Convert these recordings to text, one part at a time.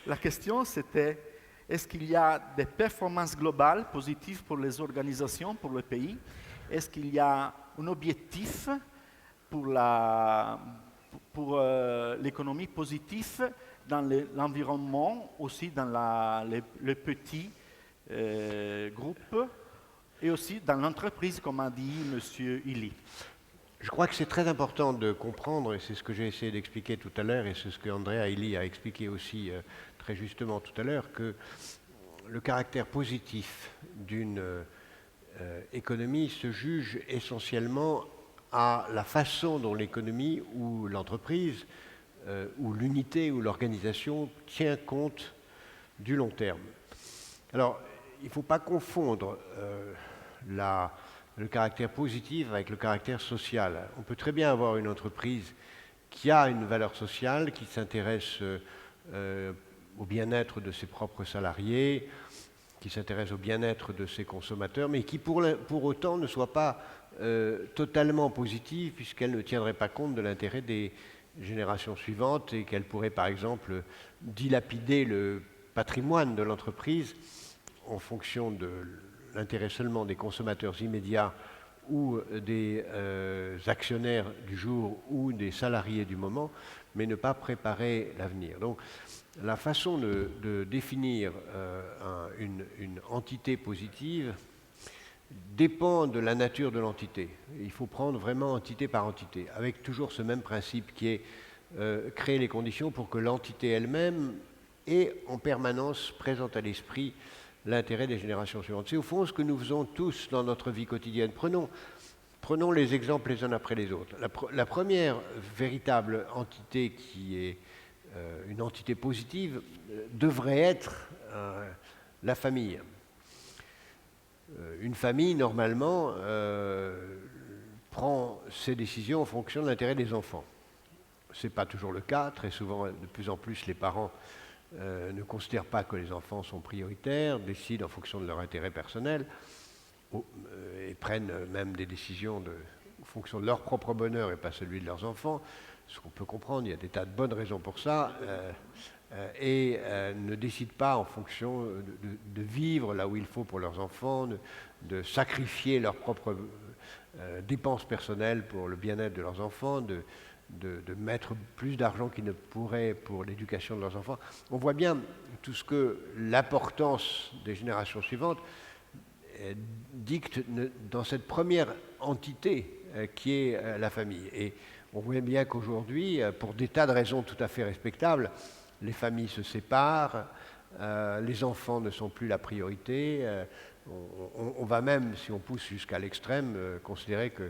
La question, c'était, est-ce qu'il y a des performances globales positives pour les organisations, pour le pays? Est-ce qu'il y a un objectif pour l'économie positive dans l'environnement, aussi dans les petits groupes, et aussi dans l'entreprise, comme a dit M. Illy? Je crois que c'est très important de comprendre, et c'est ce que j'ai essayé d'expliquer tout à l'heure, et c'est ce que Andrea Illy a expliqué aussi très justement tout à l'heure, que le caractère positif d'une économie se juge essentiellement à la façon dont l'économie ou l'entreprise ou l'unité ou l'organisation tient compte du long terme. Alors, il ne faut pas confondre le caractère positif avec le caractère social. On peut très bien avoir une entreprise qui a une valeur sociale, qui s'intéresse au bien-être de ses propres salariés, qui s'intéresse au bien-être de ses consommateurs, mais qui pour autant ne soit pas totalement positive, puisqu'elle ne tiendrait pas compte de l'intérêt des générations suivantes et qu'elle pourrait par exemple dilapider le patrimoine de l'entreprise en fonction de l'intérêt seulement des consommateurs immédiats ou des actionnaires du jour ou des salariés du moment, mais ne pas préparer l'avenir. Donc la façon de définir une entité positive dépend de la nature de l'entité. Il faut prendre vraiment entité par entité, avec toujours ce même principe qui est créer les conditions pour que l'entité elle-même ait en permanence présente à l'esprit l'intérêt des générations suivantes. C'est au fond ce que nous faisons tous dans notre vie quotidienne. Prenons les exemples les uns après les autres. La première véritable entité qui est une entité positive devrait être la famille. Une famille, normalement, prend ses décisions en fonction de l'intérêt des enfants. Ce n'est pas toujours le cas. Très souvent, de plus en plus, les parents ne considèrent pas que les enfants sont prioritaires, décident en fonction de leur intérêt personnel et prennent même des décisions en fonction de leur propre bonheur et pas celui de leurs enfants. Ce qu'on peut comprendre, il y a des tas de bonnes raisons pour ça, et ne décident pas en fonction de vivre là où il faut pour leurs enfants, de sacrifier leurs propres dépenses personnelles pour le bien-être de leurs enfants, de mettre plus d'argent qu'ils ne pourraient pour l'éducation de leurs enfants. On voit bien tout ce que l'importance des générations suivantes dicte dans cette première entité qui est la famille. Et on voit bien qu'aujourd'hui, pour des tas de raisons tout à fait respectables, les familles se séparent, les enfants ne sont plus la priorité. On va même, si on pousse jusqu'à l'extrême, considérer que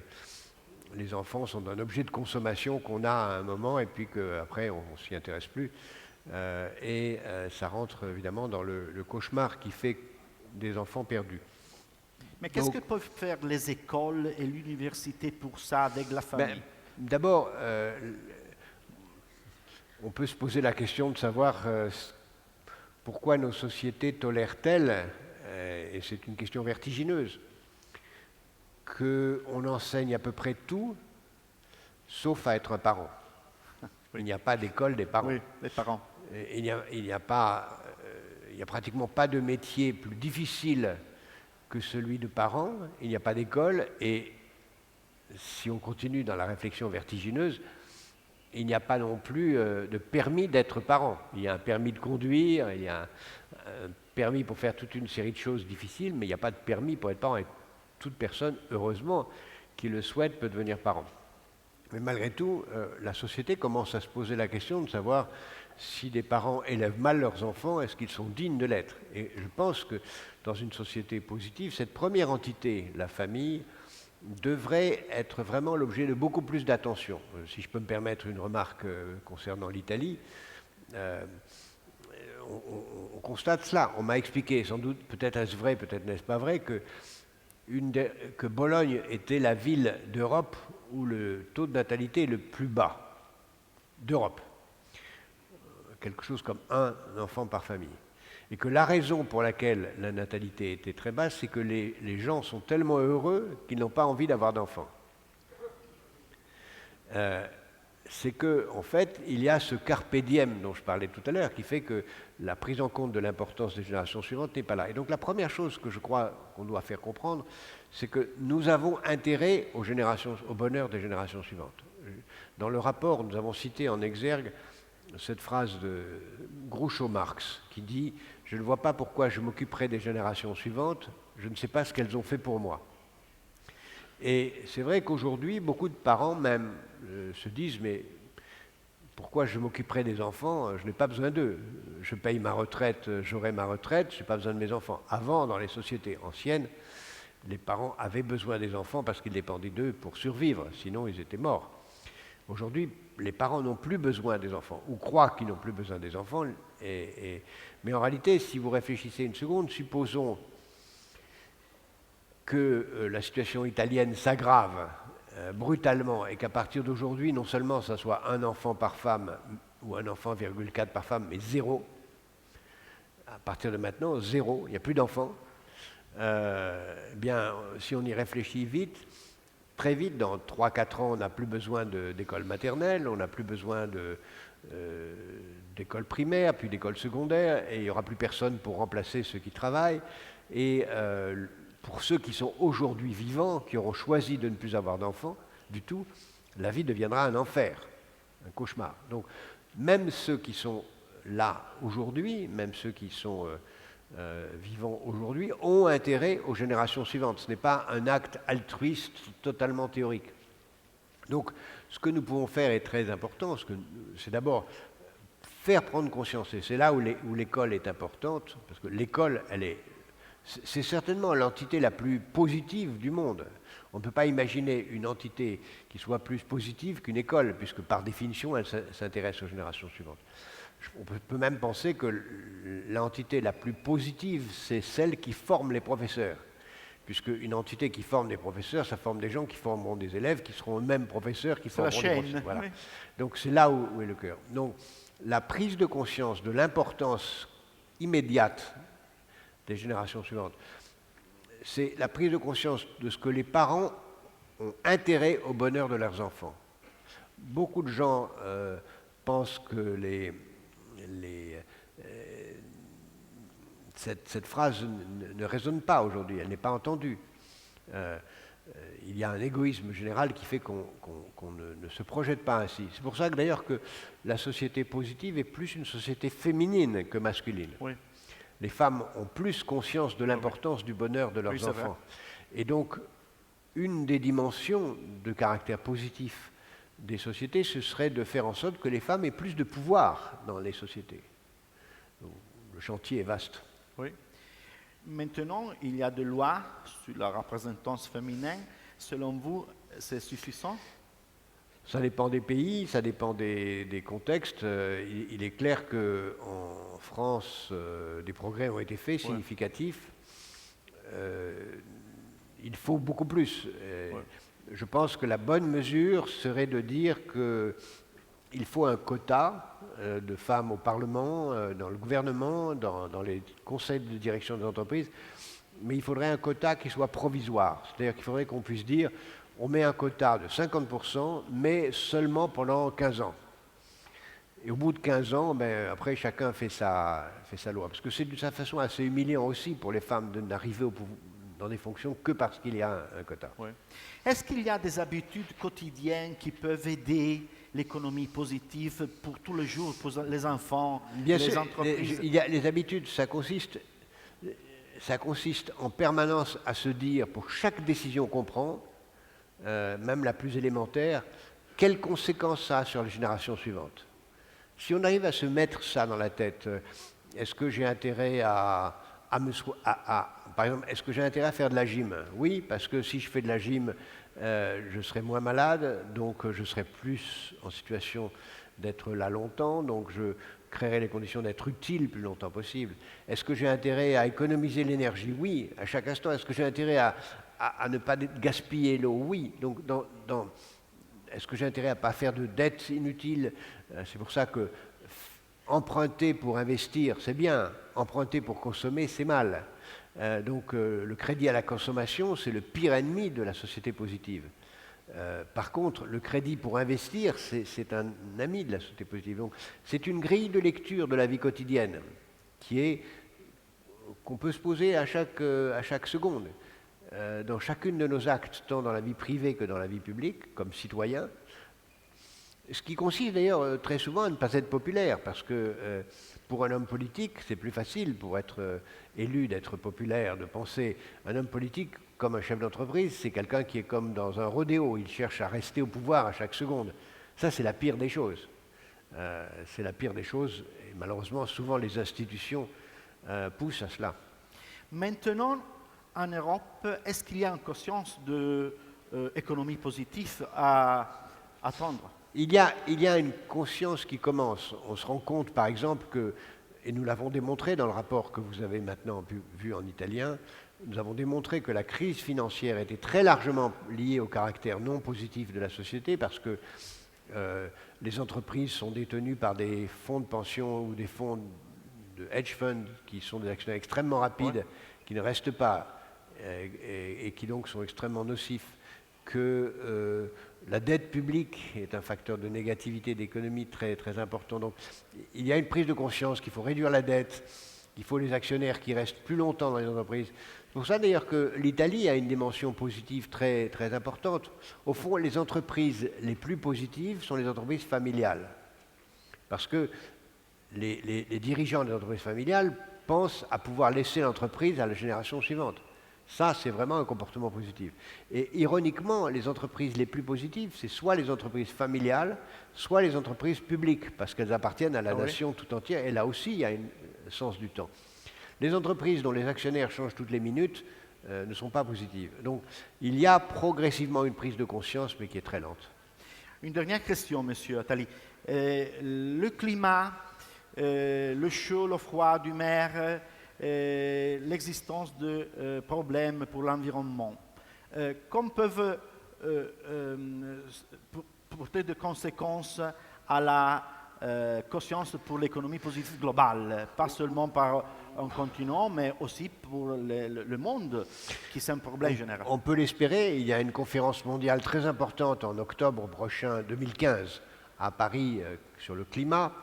les enfants sont un objet de consommation qu'on a à un moment et puis qu'après on ne s'y intéresse plus. Et ça rentre évidemment dans le cauchemar qui fait des enfants perdus. Mais qu'est-ce que peuvent faire les écoles et l'université pour ça avec la famille? D'abord, on peut se poser la question de savoir pourquoi nos sociétés tolèrent-elles, et c'est une question vertigineuse, qu'on enseigne à peu près tout, sauf à être un parent. Il n'y a pas d'école des parents. Oui, les parents. Il n'y a pratiquement pas de métier plus difficile que celui de parent. Il n'y a pas d'école, et si on continue dans la réflexion vertigineuse, il n'y a pas non plus de permis d'être parent. Il y a un permis de conduire, il y a un permis pour faire toute une série de choses difficiles, mais il n'y a pas de permis pour être parent. Et toute personne, heureusement, qui le souhaite peut devenir parent. Mais malgré tout, la société commence à se poser la question de savoir si des parents élèvent mal leurs enfants, est-ce qu'ils sont dignes de l'être? Et je pense que dans une société positive, cette première entité, la famille, devrait être vraiment l'objet de beaucoup plus d'attention. Si je peux me permettre une remarque concernant l'Italie, on constate cela. On m'a expliqué, sans doute, peut-être est-ce vrai, peut-être n'est-ce pas vrai, que Bologne était la ville d'Europe où le taux de natalité est le plus bas d'Europe. Quelque chose comme un enfant par famille. Et que la raison pour laquelle la natalité était très basse, c'est que les gens sont tellement heureux qu'ils n'ont pas envie d'avoir d'enfants. c'est qu'en fait, il y a ce carpe diem dont je parlais tout à l'heure, qui fait que la prise en compte de l'importance des générations suivantes n'est pas là. Et donc la première chose que je crois qu'on doit faire comprendre, c'est que nous avons intérêt au bonheur des générations suivantes. Dans le rapport, nous avons cité en exergue cette phrase de Groucho-Marx qui dit « Je ne vois pas pourquoi je m'occuperai des générations suivantes, je ne sais pas ce qu'elles ont fait pour moi ». Et c'est vrai qu'aujourd'hui, beaucoup de parents même se disent « Mais pourquoi je m'occuperai des enfants? Je n'ai pas besoin d'eux. Je paye ma retraite, j'aurai ma retraite, je n'ai pas besoin de mes enfants. » Avant, dans les sociétés anciennes, les parents avaient besoin des enfants parce qu'ils dépendaient d'eux pour survivre, sinon ils étaient morts. Aujourd'hui, les parents n'ont plus besoin des enfants, ou croient qu'ils n'ont plus besoin des enfants. Mais en réalité, si vous réfléchissez une seconde, supposons que la situation italienne s'aggrave brutalement et qu'à partir d'aujourd'hui, non seulement ça soit un enfant par femme ou un enfant, 4 par femme, mais 0. À partir de maintenant, 0, il n'y a plus d'enfants. Bien, si on y réfléchit vite, très vite, dans 3-4 ans, on n'a plus besoin d'école maternelle, on n'a plus besoin d'école primaire, puis d'école secondaire, et il n'y aura plus personne pour remplacer ceux qui travaillent. Et pour ceux qui sont aujourd'hui vivants, qui auront choisi de ne plus avoir d'enfants du tout, la vie deviendra un enfer, un cauchemar. Donc, même ceux qui sont là aujourd'hui, même ceux qui sont vivants aujourd'hui, ont intérêt aux générations suivantes. Ce n'est pas un acte altruiste totalement théorique. Donc, ce que nous pouvons faire est très important. C'est d'abord faire prendre conscience. Et c'est là où l'école est importante, parce que l'école, c'est certainement l'entité la plus positive du monde. On ne peut pas imaginer une entité qui soit plus positive qu'une école, puisque par définition, elle s'intéresse aux générations suivantes. On peut même penser que l'entité la plus positive, c'est celle qui forme les professeurs. Puisque une entité qui forme des professeurs, ça forme des gens qui formeront des élèves, qui seront eux-mêmes professeurs, qui formeront des professeurs. Voilà. Oui. Donc c'est là où est le cœur. Donc la prise de conscience de l'importance immédiate des générations suivantes, c'est la prise de conscience de ce que les parents ont intérêt au bonheur de leurs enfants. Beaucoup de gens pensent que cette phrase ne résonne pas aujourd'hui, elle n'est pas entendue. Il y a un égoïsme général qui fait qu'on ne se projette pas ainsi. C'est pour ça que d'ailleurs que la société positive est plus une société féminine que masculine. Oui. Les femmes ont plus conscience de l'importance du bonheur de leurs enfants. Et donc, une des dimensions de caractère positif des sociétés, ce serait de faire en sorte que les femmes aient plus de pouvoir dans les sociétés. Donc, le chantier est vaste. Oui. Maintenant, il y a des lois sur la représentance féminine. Selon vous, c'est suffisant? Ça dépend des pays, ça dépend des contextes. Il est clair qu'en France, des progrès ont été faits, significatifs. Il faut beaucoup plus. Je pense que la bonne mesure serait de dire qu'il faut un quota de femmes au Parlement, dans le gouvernement, dans les conseils de direction des entreprises, mais il faudrait un quota qui soit provisoire. C'est-à-dire qu'il faudrait qu'on puisse dire on met un quota de 50%, mais seulement pendant 15 ans. Et au bout de 15 ans, après, chacun fait sa loi. Parce que c'est de toute façon assez humiliant aussi pour les femmes de n'arriver dans des fonctions que parce qu'il y a un quota. Oui. Est-ce qu'il y a des habitudes quotidiennes qui peuvent aider l'économie positive pour tous les jours, pour les enfants, bien les sûr, entreprises? Les habitudes, ça consiste en permanence à se dire, pour chaque décision qu'on prend, même la plus élémentaire, quelles conséquences ça a sur les générations suivantes. Si on arrive à se mettre ça dans la tête, est-ce que j'ai intérêt par exemple, est-ce que j'ai intérêt à faire de la gym? Oui, parce que si je fais de la gym, je serai moins malade, donc je serai plus en situation d'être là longtemps, donc je créerai les conditions d'être utile le plus longtemps possible. Est-ce que j'ai intérêt à économiser l'énergie? Oui, à chaque instant. Est-ce que j'ai intérêt à ne pas gaspiller l'eau? Oui. Donc, est-ce que j'ai intérêt à ne pas faire de dettes inutiles? C'est pour ça que emprunter pour investir, c'est bien. Emprunter pour consommer, c'est mal. Donc le crédit à la consommation, c'est le pire ennemi de la société positive. Par contre, le crédit pour investir, c'est un ami de la société positive. Donc, c'est une grille de lecture de la vie quotidienne qu'on peut se poser à chaque seconde. Dans chacune de nos actes, tant dans la vie privée que dans la vie publique, comme citoyen. Ce qui consiste d'ailleurs très souvent à ne pas être populaire, parce que pour un homme politique, c'est plus facile pour être élu d'être populaire, de penser. Un homme politique, comme un chef d'entreprise, c'est quelqu'un qui est comme dans un rodéo, il cherche à rester au pouvoir à chaque seconde. Ça, c'est la pire des choses. C'est la pire des choses, et malheureusement, souvent les institutions poussent à cela. Maintenant, en Europe, est-ce qu'il y a une conscience de économie positive à attendre? Il y a une conscience qui commence. On se rend compte, par exemple, que, et nous l'avons démontré dans le rapport que vous avez maintenant vu en italien, nous avons démontré que la crise financière était très largement liée au caractère non positif de la société, parce que les entreprises sont détenues par des fonds de pension ou des fonds de hedge funds qui sont des actionnaires extrêmement rapides, qui ne restent pas et qui donc sont extrêmement nocifs, que la dette publique est un facteur de négativité d'économie très, très important. Donc il y a une prise de conscience qu'il faut réduire la dette, qu'il faut les actionnaires qui restent plus longtemps dans les entreprises. C'est pour ça d'ailleurs que l'Italie a une dimension positive très, très importante. Au fond, les entreprises les plus positives sont les entreprises familiales. Parce que les dirigeants des entreprises familiales pensent à pouvoir laisser l'entreprise à la génération suivante. Ça, c'est vraiment un comportement positif. Et ironiquement, les entreprises les plus positives, c'est soit les entreprises familiales, soit les entreprises publiques, parce qu'elles appartiennent à la nation tout entière. Et là aussi, il y a un sens du temps. Les entreprises dont les actionnaires changent toutes les minutes ne sont pas positives. Donc, il y a progressivement une prise de conscience, mais qui est très lente. Une dernière question, Monsieur Attali. Le climat, le chaud, le froid du mer, l'existence de problèmes pour l'environnement, comme peuvent porter de conséquences à la conscience pour l'économie positive globale, pas seulement par un continent, mais aussi pour le monde, qui c'est un problème général. On peut l'espérer. Il y a une conférence mondiale très importante en octobre prochain 2015 à Paris sur le climat,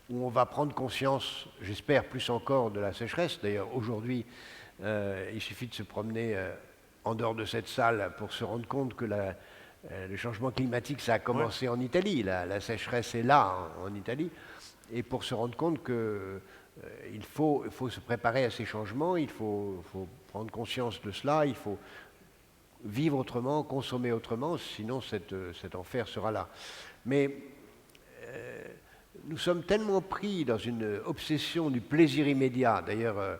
où on va prendre conscience, j'espère plus encore, de la sécheresse. D'ailleurs, aujourd'hui, il suffit de se promener en dehors de cette salle pour se rendre compte que le changement climatique, ça a commencé en Italie. La sécheresse est là, en Italie. Et pour se rendre compte qu'il faut se préparer à ces changements, il faut prendre conscience de cela, il faut vivre autrement, consommer autrement, sinon cet enfer sera là. Mais nous sommes tellement pris dans une obsession du plaisir immédiat. D'ailleurs,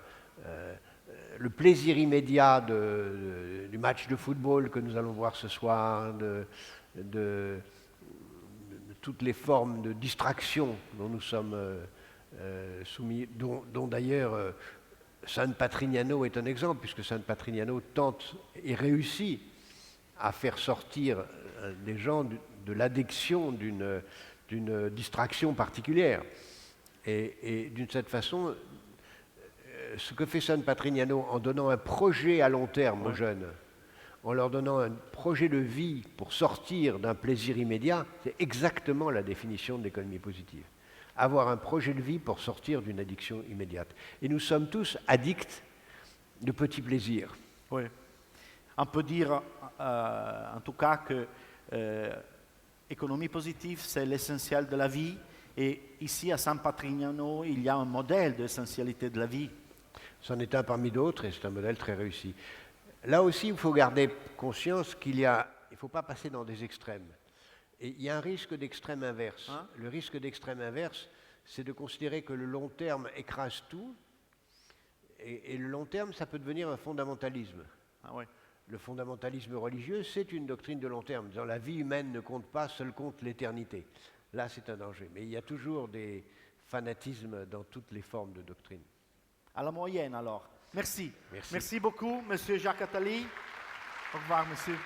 le plaisir immédiat du match de football que nous allons voir ce soir, de toutes les formes de distraction dont nous sommes soumis, dont d'ailleurs San Patrignano est un exemple, puisque San Patrignano tente et réussit à faire sortir des gens de l'addiction d'une distraction particulière. Et d'une certaine façon, ce que fait San Patrignano en donnant un projet à long terme aux jeunes, en leur donnant un projet de vie pour sortir d'un plaisir immédiat, c'est exactement la définition de l'économie positive. Avoir un projet de vie pour sortir d'une addiction immédiate. Et nous sommes tous addicts de petits plaisirs. Oui. On peut dire en tout cas que l'économie positive, c'est l'essentiel de la vie. Et ici, à San Patrignano, il y a un modèle d'essentialité de la vie. C'en est un parmi d'autres et c'est un modèle très réussi. Là aussi, il faut garder conscience il ne faut pas passer dans des extrêmes. Et il y a un risque d'extrême inverse. Le risque d'extrême inverse, c'est de considérer que le long terme écrase tout. Et le long terme, ça peut devenir un fondamentalisme. Ah ouais. Le fondamentalisme religieux, c'est une doctrine de long terme. Disant, la vie humaine ne compte pas, seul compte l'éternité. Là, c'est un danger. Mais il y a toujours des fanatismes dans toutes les formes de doctrine. À la moyenne, alors. Merci. Merci. Merci beaucoup, Monsieur Jacques Attali. Au revoir, monsieur.